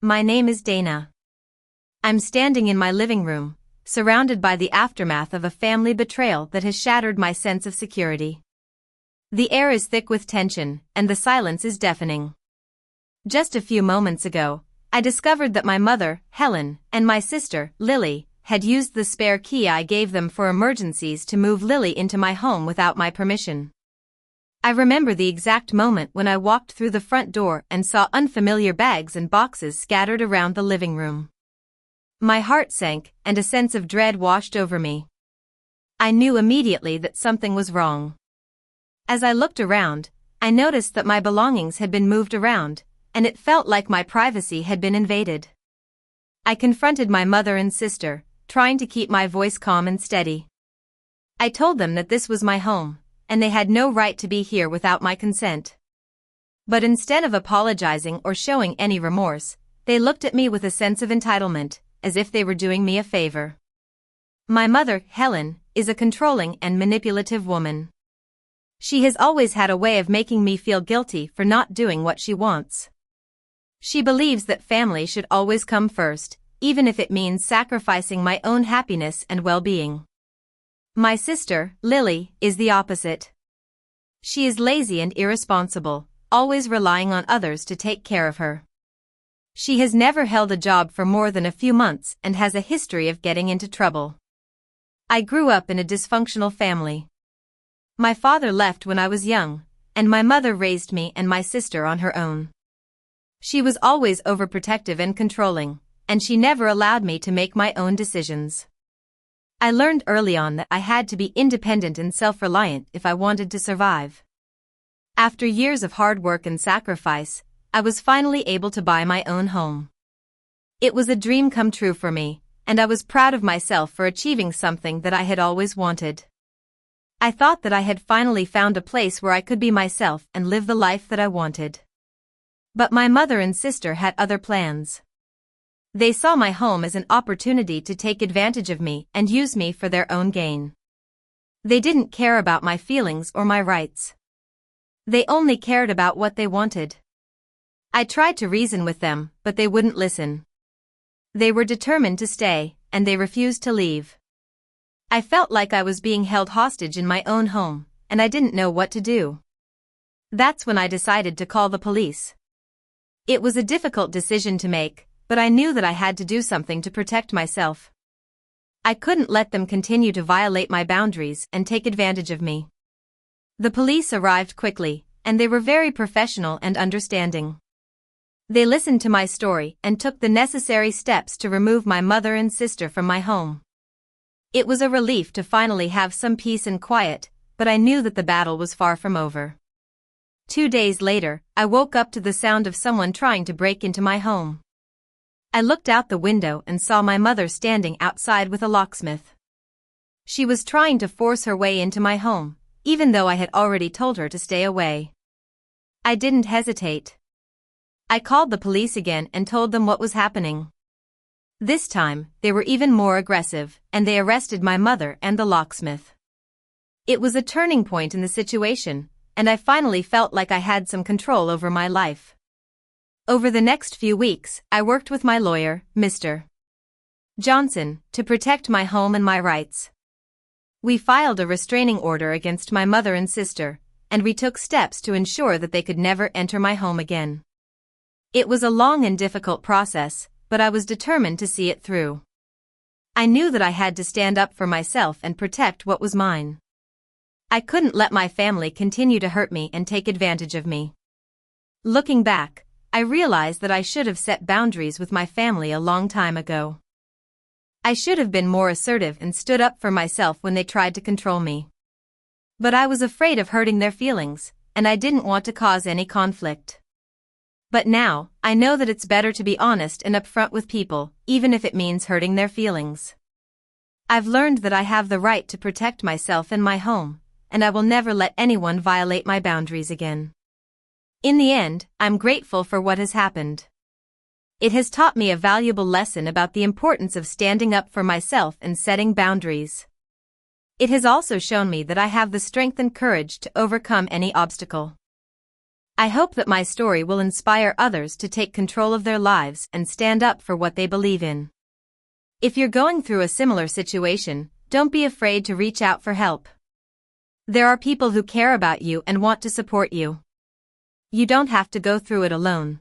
My name is Dana. I'm standing in my living room, surrounded by the aftermath of a family betrayal that has shattered my sense of security. The air is thick with tension, and the silence is deafening. Just a few moments ago, I discovered that my mother, Helen, and my sister, Lily, had used the spare key I gave them for emergencies to move Lily into my home without my permission. I remember the exact moment when I walked through the front door and saw unfamiliar bags and boxes scattered around the living room. My heart sank, and a sense of dread washed over me. I knew immediately that something was wrong. As I looked around, I noticed that my belongings had been moved around, and it felt like my privacy had been invaded. I confronted my mother and sister, trying to keep my voice calm and steady. I told them that this was my home, and they had no right to be here without my consent. But instead of apologizing or showing any remorse, they looked at me with a sense of entitlement, as if they were doing me a favor. My mother, Helen, is a controlling and manipulative woman. She has always had a way of making me feel guilty for not doing what she wants. She believes that family should always come first, even if it means sacrificing my own happiness and well-being. My sister, Lily, is the opposite. She is lazy and irresponsible, always relying on others to take care of her. She has never held a job for more than a few months and has a history of getting into trouble. I grew up in a dysfunctional family. My father left when I was young, and my mother raised me and my sister on her own. She was always overprotective and controlling, and she never allowed me to make my own decisions. I learned early on that I had to be independent and self-reliant if I wanted to survive. After years of hard work and sacrifice, I was finally able to buy my own home. It was a dream come true for me, and I was proud of myself for achieving something that I had always wanted. I thought that I had finally found a place where I could be myself and live the life that I wanted. But my mother and sister had other plans. They saw my home as an opportunity to take advantage of me and use me for their own gain. They didn't care about my feelings or my rights. They only cared about what they wanted. I tried to reason with them, but they wouldn't listen. They were determined to stay, and they refused to leave. I felt like I was being held hostage in my own home, and I didn't know what to do. That's when I decided to call the police. It was a difficult decision to make, but I knew that I had to do something to protect myself. I couldn't let them continue to violate my boundaries and take advantage of me. The police arrived quickly, and they were very professional and understanding. They listened to my story and took the necessary steps to remove my mother and sister from my home. It was a relief to finally have some peace and quiet, but I knew that the battle was far from over. 2 days later, I woke up to the sound of someone trying to break into my home. I looked out the window and saw my mother standing outside with a locksmith. She was trying to force her way into my home, even though I had already told her to stay away. I didn't hesitate. I called the police again and told them what was happening. This time, they were even more aggressive, and they arrested my mother and the locksmith. It was a turning point in the situation, and I finally felt like I had some control over my life. Over the next few weeks, I worked with my lawyer, Mr. Johnson, to protect my home and my rights. We filed a restraining order against my mother and sister, and we took steps to ensure that they could never enter my home again. It was a long and difficult process, but I was determined to see it through. I knew that I had to stand up for myself and protect what was mine. I couldn't let my family continue to hurt me and take advantage of me. Looking back, I realized that I should have set boundaries with my family a long time ago. I should have been more assertive and stood up for myself when they tried to control me. But I was afraid of hurting their feelings, and I didn't want to cause any conflict. But now, I know that it's better to be honest and upfront with people, even if it means hurting their feelings. I've learned that I have the right to protect myself and my home, and I will never let anyone violate my boundaries again. In the end, I'm grateful for what has happened. It has taught me a valuable lesson about the importance of standing up for myself and setting boundaries. It has also shown me that I have the strength and courage to overcome any obstacle. I hope that my story will inspire others to take control of their lives and stand up for what they believe in. If you're going through a similar situation, don't be afraid to reach out for help. There are people who care about you and want to support you. You don't have to go through it alone.